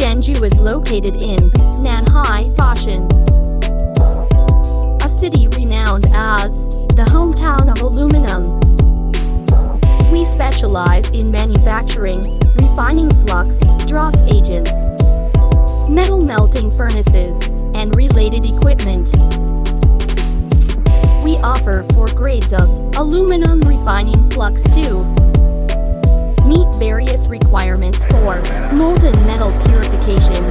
Tianju is located in Nanhai, Fashion, a city renowned as the hometown of aluminum. We specialize in manufacturing, refining flux, dross agents, metal melting furnaces, and related equipment. We offer 4 grades of aluminum refining flux to meet various requirements for molten metal purification,